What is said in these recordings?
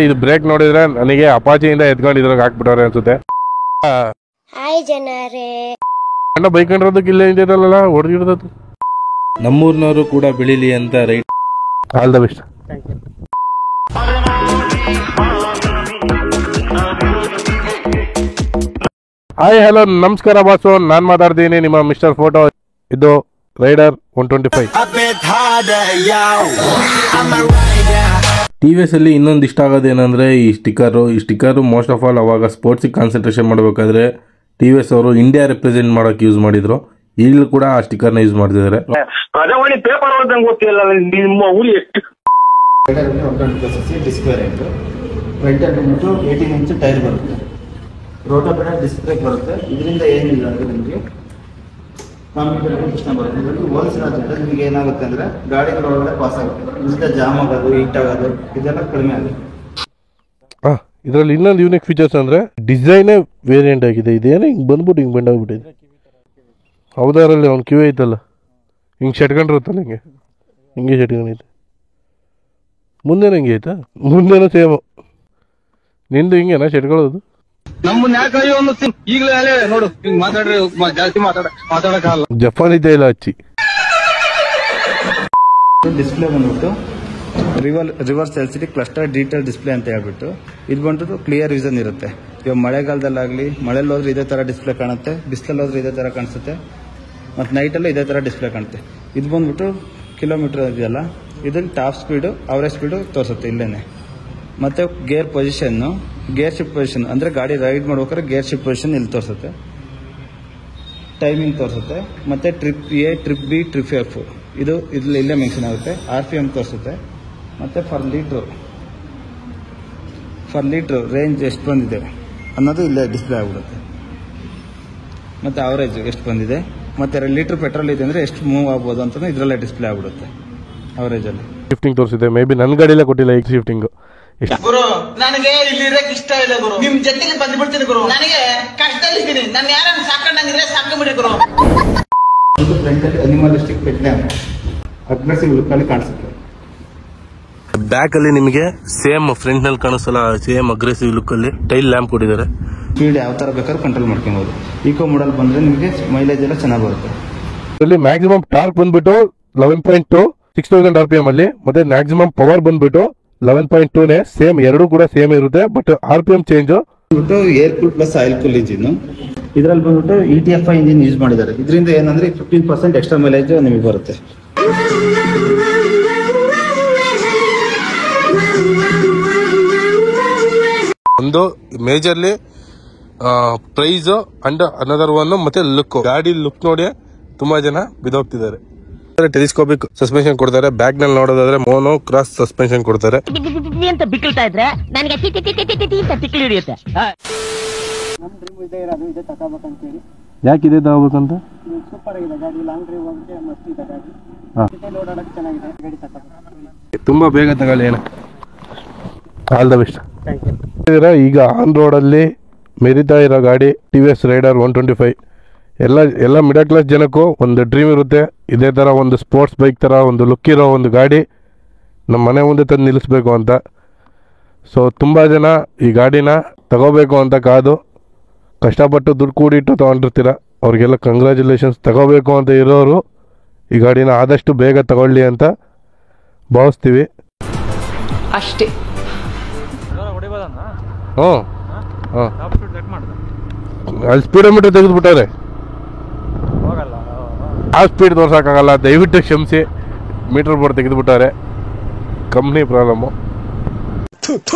ಇದು ಬ್ರೇಕ್ ನೋಡಿದ್ರೆ ನನಗೆ ಅಪಾಚಿಯಿಂದ ಎತ್ಕೊಂಡಿದ್ರಾಗ ಹಾಕ್ಬಿಟ್ಟವ್ರೆ ಅನ್ಸುತ್ತೆ. ಹಾಯ್ ಜನರೇ, ಅಣ್ಣ ಬೈಕೊಂಡಿರೋದಕ್ಕೆ ಇಲ್ಲೇ ನಿಂತಿದ್ದಲ್ಲ ಹೊಡೆದಿರೋದು. ನಮ್ಮೂರ್ನವರು ಕೂಡ ಬೆಳಿಲಿ ಅಂತ right. All the best. Hi hello ನಮಸ್ಕಾರ ಬಾಸು, ನಾನ್ ಮಾತಾಡ್ತೀನಿ ನಿಮ್ಮ ಮಿಸ್ಟರ್ ಫೋಟೋ. ಇದು ರೈಡರ್ 125. TVS ಅಲ್ಲಿ ಇನ್ನೊಂದು ಇಷ್ಟ ಆಗೋದೇನಂದ್ರೆ ಈ ಸ್ಟಿಕ್ಕರು ಮೋಸ್ಟ್ ಆಫ್ ಆಲ್ ಅವಾಗ ಸ್ಪೋರ್ಟ್ಸಿಗೆ ಕಾನ್ಸಂಟ್ರೇಷನ್ ಮಾಡಬೇಕಾದ್ರೆ TVS ಅವರು ಇಂಡಿಯಾ ರೆಪ್ರೆಸೆಂಟ್ ಮಾಡೋಕೆ ಯೂಸ್ ಮಾಡಿದ್ರು. ಈಗಲೂ ಕೂಡ ಆ ಸ್ಟಿಕ್ಕರ್ನ ಯೂಸ್ ಮಾಡ್ತಿದ್ದಾರೆ. ಟೈರ್ ಬರುತ್ತೆ, ರೋಟೋಪೇಡ ಡಿಸ್ಕ್ ಬ್ರೇಕ್ ಬರುತ್ತೆ. ಇದರಿಂದ ಏನಿಲ್ಲ ಅಂದ್ರೆ ನಿಮಗೆ ಕಂಪ್ಯೂಟರ್ ಪ್ರಶ್ನೆ ಬರುತ್ತೆ. ಹೋಲ್ಸಿರೋದ್ರಿಂದ ನಿಮಗೆ ಏನಾಗುತ್ತೆ ಅಂದ್ರೆ ಗಾಡಿಗಳ ಒಳಗಡೆ ಪಾಸ್ ಆಗುತ್ತೆ, ಇದರಿಂದ ಜಾಮ್ ಆಗೋದು, ಹೀಟ್ ಆಗೋದು ಇದೆಲ್ಲ ಕಡಿಮೆ ಆಗುತ್ತೆ. ಇದರಲ್ಲಿ ಇನ್ನೊಂದು ಯೂನಿಕ್ ಫೀಚರ್ಸ್ ಅಂದ್ರೆ ಡಿಸೈನೇ ವೇರಿಯಂಟ್ ಆಗಿದೆ. ಇದೇನೋ ಹಿಂಗೆ ಬಂದ್ಬಿಟ್ಟು ಹಿಂಗೆ ಬಂದಾಗ್ಬಿಟ್ಟಿದೆ. ಹೌದಾರಲ್ಲಿ ಅವ್ನು ಕಿವಿ ಐತಲ್ಲ, ಹಿಂಗೆ ಶೆಟ್ಕೊಂಡಿರುತ್ತಲ್ಲ, ಹಿಂಗೆ ಶೆಟ್ಕೊಂಡೈತೆ. ಮುಂದೇನು ಹಿಂಗೆ ಐತಾ? ಮುಂದೇನೋ ಸೇಮು. ನಿಂದು ಹಿಂಗೇನಾ ಶೆಟ್ಕೊಳ್ಳೋದು? ಜಪಾನ್ ಇದೆ ಇಲ್ಲ ಹಚ್ಚಿ. ಡಿಸ್ಪ್ಲೇ ಬಂದ್ಬಿಟ್ಟು reverse LCD cluster detail display ಅಂತ ಹೇಳ್ಬಿಟ್ಟು ಇದು ಬಂದ್ಬಿಟ್ಟು ಕ್ಲಿಯರ್ ವಿಷನ್ ಇರುತ್ತೆ. ಇವಾಗ ಮಳೆಗಾಲದಲ್ಲಾಗಲಿ, ಮಳೆಯಲ್ಲಿ ಹೋದ್ರೆ ಇದೇ ಥರ ಡಿಸ್ಪ್ಲೇ ಕಾಣುತ್ತೆ, ಬಿಸಿಲಲ್ಲಿ ಹೋದ್ರೆ ಇದೇ ಥರ ಕಾಣಿಸುತ್ತೆ, ಮತ್ತು ನೈಟಲ್ಲೂ ಇದೇ ಥರ ಡಿಸ್ಪ್ಲೇ ಕಾಣುತ್ತೆ. ಇದು ಬಂದ್ಬಿಟ್ಟು ಕಿಲೋಮೀಟರ್ ಇದೆಯಲ್ಲ, ಇದ್ರಲ್ಲಿ ಟಾಪ್ ಸ್ಪೀಡು, ಅವರೇಜ್ ಸ್ಪೀಡು ತೋರಿಸುತ್ತೆ ಇಲ್ಲೇನೆ. ಮತ್ತು gear position, gear shift position ಅಂದರೆ ಗಾಡಿ ರೈಡ್ ಮಾಡ್ಬೇಕಾದ್ರೆ ಗೇರ್ ಶಿಫ್ಟ್ ಪೊಸಿಷನ್ ಇಲ್ಲಿ ತೋರಿಸುತ್ತೆ, ಟೈಮಿಂಗ್ ತೋರಿಸುತ್ತೆ, ಮತ್ತು trip A, trip B, trip F ಇದು ಇಲ್ಲೇ ಮೆನ್ಷನ್ ಆಗುತ್ತೆ. RPM ತೋರಿಸುತ್ತೆ, ಮತ್ತು ಫರ್ ಲೀಟ್ರು ರೇಂಜ್ ಎಷ್ಟು ಬಂದಿದೆ ಅನ್ನೋದು ಇಲ್ಲೇ ಡಿಸ್ಪ್ಲೇ ಆಗಿಬಿಡುತ್ತೆ. ಮತ್ತು ಅವರೇಜ್ ಎಷ್ಟು ಬಂದಿದೆ, ಮತ್ತು 2 ಲೀಟ್ರ್ ಪೆಟ್ರೋಲ್ ಇದೆ ಅಂದರೆ ಎಷ್ಟು ಮೂವ್ ಆಗ್ಬೋದು ಅಂತ ಇದರಲ್ಲೇ ಡಿಸ್ಪ್ಲೇ ಆಗಿಬಿಡುತ್ತೆ ಅವರೇಜಲ್ಲಿ. ಶಿಫ್ಟಿಂಗ್ ತೋರಿಸಿದೆ. ಮೇ ಬಿ ನನ್ನ ಗಾಡಿಯಲ್ಲೇ ಕೊಟ್ಟಿಲ್ಲ ಈಗ ಶಿಫ್ಟಿಂಗು. ಗುರು ನನಗೆ ಇಲ್ಲಿ ಇರಕ್ಕೆ ಇಷ್ಟ ಇಲ್ಲ ಗುರು, ನಿಮ್ ಜೊತೆಗೆ ಬಂದ್ಬಿಡ್ತೀನಿ ಗುರು. ನನಗೆ ಕಷ್ಟದಲ್ಲಿದ್ದೀನಿ, ನಾನು ಯಾರನ್ನ ಸಾಕೊಂಡಂಗಿದ್ರೆ ಸಾಕೊಂಬಿಡಿ ಗುರು. ಫ್ರಂಟಲ್ಲಿ ಅನಿಮಲಿಸ್ಟಿಕ್ ಪೆಟ್ಲೆ ಅಗ್ರೆಸಿವ್ ಲುಕ್ ಅಲ್ಲಿ ಕಾಣಿಸುತ್ತೆ. ಬ್ಯಾಕ್ ಅಲ್ಲಿ ನಿಮಗೆ ಸೇಮ್ ಫ್ರಂಟ್ ನಲ್ಲಿ ಕಾಣಿಸಲ್ಲ, ಸೇಮ್ ಅಗ್ರೆಸಿವ್ ಲುಕ್ ಅಲ್ಲಿ ಟೈಲ್ ಲ್ಯಾಂಪ್ ಕೊಟ್ಟಿದ್ದಾರೆ. ಸ್ಪೀಡ್ ಯಾವ ತರ ಬೇಕಾದ್ರೂ ಕಂಟ್ರೋಲ್ ಮಾಡ್ಕೊಬಹುದು. ಈಕೋ ಮಾಡಲ್ ಬಂದ್ರೆ ನಿಮಗೆ ಮೈಲೇಜ್ ಎಲ್ಲ ಚೆನ್ನಾಗಿ ಬರುತ್ತೆ. ಇದರಲ್ಲಿ ಮ್ಯಾಕ್ಸಿಮಮ್ ಟಾರ್ಕ್ ಬಂದ್ಬಿಟ್ಟು 11.2 6000 RPM ಅಲ್ಲಿ, ಮತ್ತೆ ಮ್ಯಾಕ್ಸಿಮಮ್ ಪವರ್ ಬಂದ್ಬಿಟ್ಟು 11.2 ಸೇಮ್, ಎರಡೂ ಕೂಡ ಸೇಮ್ ಇರುತ್ತೆ. ಬಟ್ RPM ಚೇಂಜ್ ಬಂದ್ಬಿಟ್ಟು air cool plus oil cool engine. ಇದರಲ್ಲಿ ಬಂದ್ಬಿಟ್ಟು ETFI ಇಂಜಿನ್ ಯೂಸ್ ಮಾಡಿದ್ದಾರೆ. ಇದರಿಂದ ಏನಂದ್ರೆ 15% ಎಕ್ಸ್ಟ್ರಾ ಮೈಲೇಜ್ ನಿಮಗೆ ಬರುತ್ತೆ. ಒಂದು majorly price and another one ಮತ್ತೆ ಲುಕ್. ಗಾಡಿ ಲುಕ್ ನೋಡಿ ತುಂಬಾ ಜನ ಬಿದೋಗ್ತಿದ್ದಾರೆ. ಟೆಲಿಸ್ಕೋಪಿಕ್ ಸಸ್ಪೆನ್ಷನ್ ಕೊಡ್ತಾರೆ. ಬ್ಯಾಕ್ ನಲ್ಲಿ ನೋಡೋದಾದ್ರೆ ಮೋನೋ ಕ್ರಾಸ್ ಸಸ್ಪೆನ್ಷನ್ ಕೊಡ್ತಾರೆ. ಅಂತ ಬಿಕ್ಕಳ್ತಾ ಇದ್ರೆ ನನಗೆ ತಿಕ್ಕಿ ಹಿಡಿಯುತ್ತೆ. ಯಾಕಿದೆ ತಗೋಬೇಕಂತ? ಸೂಪರ್ ಆಗಿದೆ ಗಾಡಿ, ಲಾಂಗ್ ಡ್ರೈವ್ ಹೋಗಕ್ಕೆ ಮಸ್ತ್ ಇದೆ ಗಾಡಿ, ಓಡಾಡಕ್ಕೆ ಚೆನ್ನಾಗಿದೆ ಗಾಡಿ. ತಗೋಬೇಕು, ತುಂಬಾ ಬೇಗ ತಗೊಳ್ಳಿ. ಏನು ಆಲ್ ದ ಬೆಸ್ಟ್. ಈಗ ಆನ್ ರೋಡ್ ಅಲ್ಲಿ ಮೆರಿತಾ ಇರೋ ಗಾಡಿ TVS ರೈಡರ್ 125. ಎಲ್ಲ ಮಿಡಲ್ ಕ್ಲಾಸ್ ಜನಕ್ಕೂ ಒಂದು ಡ್ರೀಮ್ ಇರುತ್ತೆ, ಇದೇ ಥರ ಒಂದು ಸ್ಪೋರ್ಟ್ಸ್ ಬೈಕ್ ಥರ ಒಂದು ಲುಕ್ ಇರೋ ಒಂದು ಗಾಡಿ ನಮ್ಮ ಮನೆ ಮುಂದೆ ತಂದು ನಿಲ್ಲಿಸ್ಬೇಕು ಅಂತ. ಸೊ ತುಂಬ ಜನ ಈ ಗಾಡಿನ ತಗೋಬೇಕು ಅಂತ ಕಾದು ಕಷ್ಟಪಟ್ಟು ದುಡ್ಡು ಕೂಡಿಟ್ಟು ತೊಗೊಂಡಿರ್ತೀರ. ಅವ್ರಿಗೆಲ್ಲ ಕಂಗ್ರ್ಯಾಚುಲೇಷನ್ಸ್. ತಗೋಬೇಕು ಅಂತ ಇರೋರು ಈ ಗಾಡಿನ ಆದಷ್ಟು ಬೇಗ ತಗೊಳ್ಳಿ ಅಂತ ಭಾವಿಸ್ತೀವಿ ಅಷ್ಟೇ. ಅಲ್ಲಿ ಸ್ಪೀಡೋಮೀಟರ್ ತೆಗೆದುಬಿಟ್ಟಾರೆ, ಆ ಸ್ಪೀಡ್ ತೋರ್ಸೋಕ್ಕಾಗಲ್ಲ, ದಯವಿಟ್ಟು ಕ್ಷಮಿಸಿ. ಮೀಟರ್ ಬೋರ್ಡ್ ತೆಗೆದುಬಿಟ್ಟಾರೆ, ಕಂಪ್ನಿ ಪ್ರಾಬ್ಲಮ್ಮು.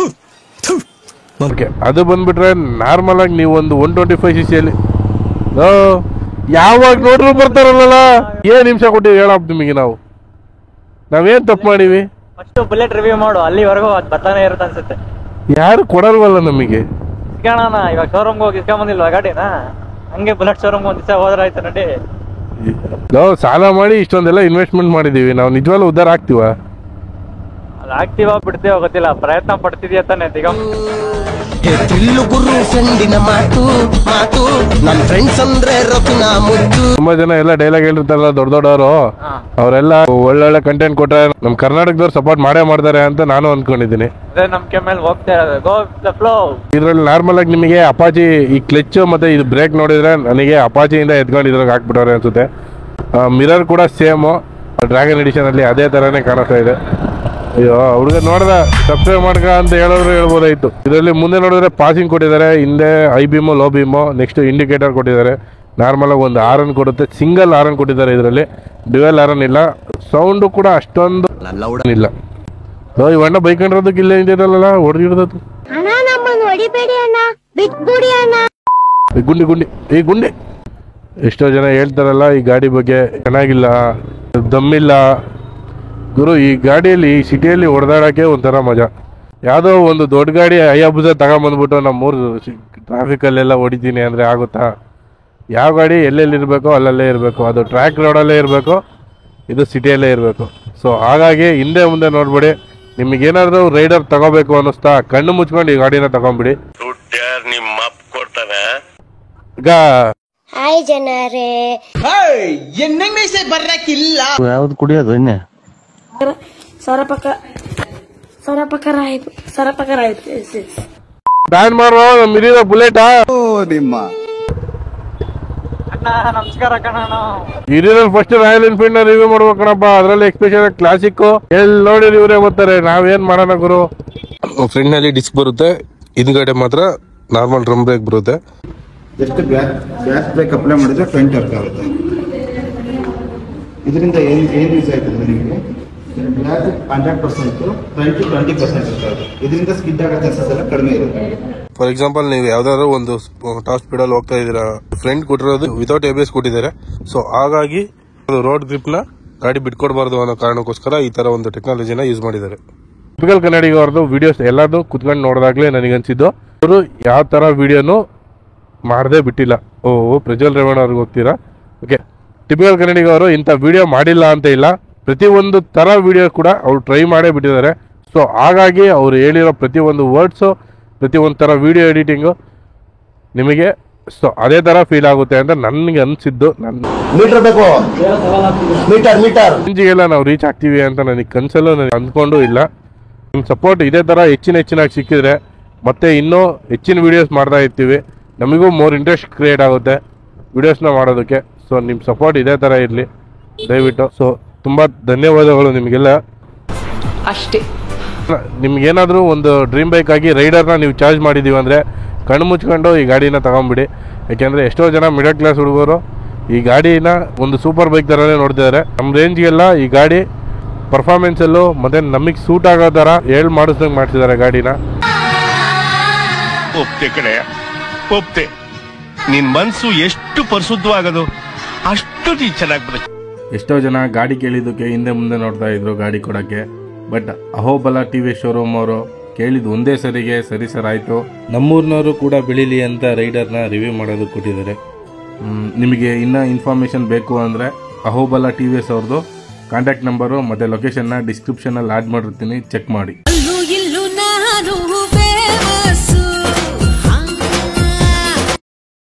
ಓಕೆ, ಅದು ಬಂದ್ಬಿಟ್ರೆ ನಾರ್ಮಲ್ ಆಗಿ ನೀವು ಒಂದು 125cc ಅಲ್ಲಿ ಯಾವಾಗ ನೋಡ್ರು ಬರ್ತಾರಲ್ಲ. ಏನ್ ನಿಮಿಷ ಕೊಟ್ಟಿವಿ ಹೇಳಪ್ಪ ನಿಮಗೆ, ನಾವೇನ್ ತಪ್ಪು ಮಾಡಿವಿ? ಬುಲೆಟ್ ರಿವ್ಯೂ ಮಾಡು, ಅಲ್ಲಿವರೆಗೂ ಬರ್ತಾನೆ ಇರುತ್ತೆ ಅನ್ಸುತ್ತೆ. ಯಾರು ಕೊಡಲ್ವಲ್ಲ ನಮಗೆ. ಇಸ್ಕೋಣ, ಇವಾಗ ಶೋರೂಮ್ಗೆ ಹೋಗಿ ಇಸ್ಕೊಂಬಂದಿಲ್ವಾ ಗಾಡಿನ? ಹಂಗೆ ಬುಲೆಟ್ ಶೋರೂಮ್ ಒಂದ್ ದಿವಸ ಹೋದ್ರಾಯ್ತು ನಡಿ. ನಾವು ಸಾಲ ಮಾಡಿ ಇಷ್ಟೊಂದೆಲ್ಲ ಇನ್ವೆಸ್ಟ್ಮೆಂಟ್ ಮಾಡಿದೀವಿ, ನಾವು ನಿಜವಾಗ್ಲೂ ಉದ್ಧಾರ ಆಗ್ತೀವ? ಆಗ್ತೀವ ಬಿಡ್ತೀವ ಗೊತ್ತಿಲ್ಲ, ಪ್ರಯತ್ನ ಪಡ್ತಿದ್ಯಾ ತಾನೆ ದಿಗಂ. ತುಂಬಾ ಜನ ಎಲ್ಲ ಡೈಲಾಗ್ ಹೇಳಿರ್ತಾರಲ್ಲ ದೊಡ್ಡವರು ಅವರೆಲ್ಲ ಒಳ್ಳೊಳ್ಳೆ ಕಂಟೆಂಟ್ ಕೊಟ್ರೆ ನಮ್ ಕರ್ನಾಟಕದವ್ರು ಸಪೋರ್ಟ್ ಮಾಡೇ ಮಾಡ್ತಾರೆ ಅಂತ ನಾನು ಅನ್ಕೊಂಡಿದ್ದೀನಿ. ಅದೇ ನಂಬಿಕೆ ಮೇಲೆ ಹೋಗ್ತಾ ಇರೋದು. Go the flow. ಇದ್ರಲ್ಲಿ ನಾರ್ಮಲ್ ಆಗಿ ನಿಮಗೆ ಅಪಾಚಿ ಈ ಕ್ಲಚ್ ಮತ್ತೆ ಇದು ಬ್ರೇಕ್ ನೋಡಿದ್ರೆ ನನಗೆ ಅಪಾಚಿಯಿಂದ ಎತ್ಕೊಂಡು ಇದ್ರಾಗ ಹಾಕ್ಬಿಟ್ಟವ್ರೆ ಅನ್ಸುತ್ತೆ. ಮಿರರ್ ಕೂಡ ಸೇಮ್ ಡ್ರ್ಯಾಗನ್ ಎಡಿಷನ್ ಅಲ್ಲಿ ಅದೇ ತರಾನೇ ಕಾಣಿಸ್ತಾ ಇದೆ. ಅಯ್ಯೋ ಹುಡುಗ ನೋಡ್ದ ಸಬ್ಸ್ಕ್ರೈಬ್ ಮಾಡ್ಕ ಅಂತ ಹೇಳಿದ್ರು ಹೇಳ್ಬೋದಾಯ್ತು. ಇದರಲ್ಲಿ ಮುಂದೆ ನೋಡಿದ್ರೆ ಪಾಸಿಂಗ್ ಕೊಟ್ಟಿದ್ದಾರೆ, ಹಿಂದೆ I beam low beam, next indicator ಕೊಟ್ಟಿದ್ದಾರೆ. ನಾರ್ಮಲ್ ಆಗಿ ಒಂದು ಆರನ್ ಕೊಡುತ್ತೆ, ಸಿಂಗಲ್ ಆರನ್ ಕೊಟ್ಟಿದ್ದಾರೆ. ಇದರಲ್ಲಿ ಡ್ಯುವೆಲ್ ಆರನ್ ಇಲ್ಲ. ಸೌಂಡು ಕೂಡ ಅಷ್ಟೊಂದು ಇಲ್ಲ. ಈ ಅಣ್ಣ ಬೈಕೊಂಡಿರೋದಕ್ಕೆ ಇಲ್ಲೇ ನಿಂತಿರಲ್ಲ ಹೊಡೆದಿರೋದು. ಗುಂಡಿ ಗುಂಡಿ ಈ ಗುಂಡಿ ಎಷ್ಟೋ ಜನ ಹೇಳ್ತಾರಲ್ಲ ಈ ಗಾಡಿ ಬಗ್ಗೆ ಚೆನ್ನಾಗಿಲ್ಲ, ದಮ್ಮಿಲ್ಲ. ಗುರು ಈ ಗಾಡಿಯಲ್ಲಿ ಈ ಸಿಟಿಯಲ್ಲಿ ಹೊಡೆದಾಡೋಕ್ಕೆ ಒಂಥರ ಮಜಾ. ಯಾವುದೋ ಒಂದು ದೊಡ್ಡ ಗಾಡಿ ಅಯ್ಯಬ್ಬುಜ ತಗೊಂಬಂದ್ಬಿಟ್ಟು ನಮ್ಮೂರು ಟ್ರಾಫಿಕಲ್ಲೆಲ್ಲ ಹೊಡಿತೀನಿ ಅಂದರೆ ಆಗುತ್ತಾ? ಯಾವ ಗಾಡಿ ಎಲ್ಲೆಲ್ಲಿ ಇರಬೇಕೋ ಅಲ್ಲಲ್ಲೇ ಇರಬೇಕು. ಅದು ಟ್ರ್ಯಾಕ್ ರೋಡಲ್ಲೇ ಇರಬೇಕು, ಇದು ಸಿಟಿಯಲ್ಲೇ ಇರಬೇಕು. ಸೊ ಹಾಗಾಗಿ ಹಿಂದೆ ಮುಂದೆ ನೋಡ್ಬೇಡಿ. ನಿಮಗೇನಾದರೂ ರೈಡರ್ ತಗೋಬೇಕು ಅನ್ನಿಸ್ತಾ ಕಣ್ಣು ಮುಚ್ಕೊಂಡು ಈ ಗಾಡಿನ ತಗೊಂಬಿಡಿ. ಈಗ ಹಾಯ್ ಜನರೇ. ಯಾವ್ದು ಕುಡಿಯೋದು ಇನ್ನೇ ಬ್ಯಾನ್ ಮಾಡೋ ಮಿರಿದ ಬುಲೆಟಾ ನಿಮ್ಮ ಅಣ್ಣ ನಮಸ್ಕಾರ ಕಣಣ್ಣ. ಹಿರಿಯರಲ್ಲಿ ಫಸ್ಟ್ ರಾಯಲ್ ಎನ್ಫೀಲ್ಡ್ ನ ರಿವ್ಯೂ ಮಾಡ್ಬೇಕು ಕಣಪ್ಪ. ಅದ್ರಲ್ಲಿ ಎಕ್ಸ್ಪೆಷಲ್ ಕ್ಲಾಸಿಕ್ ಎಲ್ಲಿ ನೋಡಿ ಇವರೇ ಬರ್ತಾರೆ, ನಾವೇನ್ ಮಾಡೋಣ ಗುರು. ಫ್ರಂಟ್ ನಲ್ಲಿ ಡಿಸ್ಕ್ ಬರುತ್ತೆ, ಹಿಂದ್ಗಡೆ ಮಾತ್ರ ನಾರ್ಮಲ್ ಡ್ರಮ್ ಬ್ರೇಕ್ ಬರುತ್ತೆ. ಜಸ್ಟ್ ಬ್ಯಾಕ್ ಬ್ರೇಕ್ ಅಪ್ಲೈ ಮಾಡಿದ್ರೆ ಫ್ರಂಟ್ ವರ್ಕ್ ಆಗುತ್ತೆ. ಇದರಿಂದ ಏನ್ ಯೂಸ್ ಆಯ್ತದೆ ನಿಮಗೆ? ಬ್ಯಾಕ್ 100%, ಫ್ರಂಟ್ 20% ಇರ್ತದೆ. ಇದರಿಂದ ಸ್ಕಿಡ್ ಆಗೋ ಚಾನ್ಸಸ್ ಎಲ್ಲ ಕಡಿಮೆ ಇರುತ್ತೆ. ಫಾರ್ ಎಕ್ಸಾಂಪಲ್ ನೀವು ಯಾವ್ದಾದ್ರು ಒಂದು ಟಾಪ್ ಸ್ಪೀಡ್ ಅಲ್ಲಿ ಹೋಗ್ತಾ ಇದೀರಾ, ಫ್ರಂಟ್ ಕೊಟ್ಟಿರೋದು ವಿತೌಟ್ ABS ಕೊಟ್ಟಿದ್ದಾರೆ. ಸೊ ಹಾಗಾಗಿ ರೋಡ್ ಗ್ರಿಪ್ ನ ಗಾಡಿ ಬಿಟ್ಕೊಡ್ಬಾರ್ದು ಅನ್ನೋ ಕಾರಣಕ್ಕೋಸ್ಕರ ಈ ತರ ಒಂದು ಟೆಕ್ನಾಲಜಿನ ಯೂಸ್ ಮಾಡಿದ್ದಾರೆ. ಟಿಪಿಕಲ್ ಕನ್ನಡಿಗ ಅವ್ರದ್ದು ವಿಡಿಯೋಸ್ ಎಲ್ಲಾದ್ರು ಕುತ್ಕೊಂಡು ನೋಡಿದಾಗ್ಲೇ ನನಗನ್ಸಿದ್ದು ಅವರು ಯಾವ ತರ ವಿಡಿಯೋನು ಮಾಡದೆ ಬಿಟ್ಟಿಲ್ಲ. ಪ್ರಜ್ವಲ್ ರೇವಣ್ಣ ಅವ್ರಿಗೆ ಹೋಗ್ತೀರಾ? ಓಕೆ, ಟಿಪಿಕಲ್ ಕನ್ನಡಿಗ ಅವರು ಇಂಥ ವಿಡಿಯೋ ಮಾಡಿಲ್ಲ ಅಂತ ಇಲ್ಲ, ಪ್ರತಿಯೊಂದು ತರ ವಿಡಿಯೋ ಕೂಡ ಅವ್ರು ಟ್ರೈ ಮಾಡೇ ಬಿಟ್ಟಿದ್ದಾರೆ. ಸೊ ಹಾಗಾಗಿ ಅವ್ರು ಹೇಳಿರೋ ಪ್ರತಿಯೊಂದು ವರ್ಡ್ಸು, ಪ್ರತಿಯೊಂದು ಥರ ವಿಡಿಯೋ ಎಡಿಟಿಂಗು ನಿಮಗೆ ಸೊ ಅದೇ ಥರ ಫೀಲ್ ಆಗುತ್ತೆ ಅಂತ ನನಗೆ ಅನಿಸಿದ್ದು. ರೇಂಜಿಗೆಲ್ಲ ನಾವು ರೀಚ್ ಆಗ್ತೀವಿ ಅಂತ ನನಗೆ ಕನಸಲ್ಲೂ ನನಗೆ ಅಂದ್ಕೊಂಡು ಇಲ್ಲ. ನಿಮ್ಮ ಸಪೋರ್ಟ್ ಇದೇ ಥರ ಹೆಚ್ಚಿನಾಗಿ ಸಿಕ್ಕಿದ್ರೆ ಮತ್ತೆ ಇನ್ನೂ ಹೆಚ್ಚಿನ ವೀಡಿಯೋಸ್ ಮಾಡ್ತಾ ಇರ್ತೀವಿ. ನಮಗೂ ಮೋರ್ ಇಂಟ್ರೆಸ್ಟ್ ಕ್ರಿಯೇಟ್ ಆಗುತ್ತೆ ವಿಡಿಯೋಸ್ನ ಮಾಡೋದಕ್ಕೆ. ಸೊ ನಿಮ್ಮ ಸಪೋರ್ಟ್ ಇದೇ ಥರ ಇರಲಿ ದಯವಿಟ್ಟು. ಸೊ ತುಂಬ ಧನ್ಯವಾದಗಳು ನಿಮಗೆಲ್ಲ. ಅಷ್ಟೇ. ನಿಮ್ಗೇನಾದರೂ ಒಂದು ಡ್ರೀಮ್ ಬೈಕ್ ಆಗಿ ರೈಡರ್ನ ನೀವು ಚಾರ್ಜ್ ಮಾಡಿದ್ದೀವಿ ಅಂದರೆ ಕಣ್ಣು ಮುಚ್ಕೊಂಡು ಈ ಗಾಡಿನ ತಗೊಂಬಿಡಿ. ಯಾಕೆಂದರೆ ಎಷ್ಟೋ ಜನ ಮಿಡಲ್ ಕ್ಲಾಸ್ ಹುಡುಗರು ಈ ಗಾಡಿನ ಒಂದು ಸೂಪರ್ ಬೈಕ್ ಥರನೇ ನೋಡ್ತಿದ್ದಾರೆ. ನಮ್ಮ ರೇಂಜ್ಗೆಲ್ಲ ಈ ಗಾಡಿ ಪರ್ಫಾರ್ಮೆನ್ಸಲ್ಲೂ ಮತ್ತು ನಮಗೆ ಸೂಟ್ ಆಗೋ ಥರ ಮಾಡಿಸ್ದಂಗೆ ಮಾಡ್ತಿದ್ದಾರೆ ಗಾಡಿನ. ಒಪ್ತೆ ಕಡೆ ಒಪ್ತೆ. ನಿನ್ ಮನ್ಸು ಎಷ್ಟು ಪರಿಶುದ್ಧವಾಗದು ಅಷ್ಟು ನೀ ಚೆನ್ನಾಗಿ ಬರುತ್ತೆ. ಎಷ್ಟೋ ಜನ ಗಾಡಿ ಕೇಳಿದ್ದಕ್ಕೆ ಹಿಂದೆ ಮುಂದೆ ನೋಡ್ತಾ ಇದ್ರು ಗಾಡಿ ಕೊಡೋಕ್ಕೆ. ಬಟ್ ಅಹೋಬಲ TVS ಶೋರೂಮ್ ಅವರು ಕೇಳಿದ್ದು ಒಂದೇ ಸರಿಗೆ ಸರಿ ಸರ್ ಆಯಿತು. ನಮ್ಮೂರಿನವರು ಕೂಡ ಬೆಳೀಲಿ ಅಂತ ರೈಡರ್ನ ರಿವ್ಯೂ ಮಾಡೋದಕ್ಕೆ ಕೊಟ್ಟಿದ್ದಾರೆ. ನಿಮಗೆ ಇನ್ನೂ ಇನ್ಫಾರ್ಮೇಷನ್ ಬೇಕು ಅಂದರೆ ಅಹೋಬಲ TVS ಅವ್ರದ್ದು ಕಾಂಟ್ಯಾಕ್ಟ್ ನಂಬರು ಮತ್ತು ಲೊಕೇಶನ್ನ ಡಿಸ್ಕ್ರಿಪ್ಷನಲ್ಲಿ ಆ್ಯಡ್ ಮಾಡಿರ್ತೀನಿ, ಚೆಕ್ ಮಾಡಿ.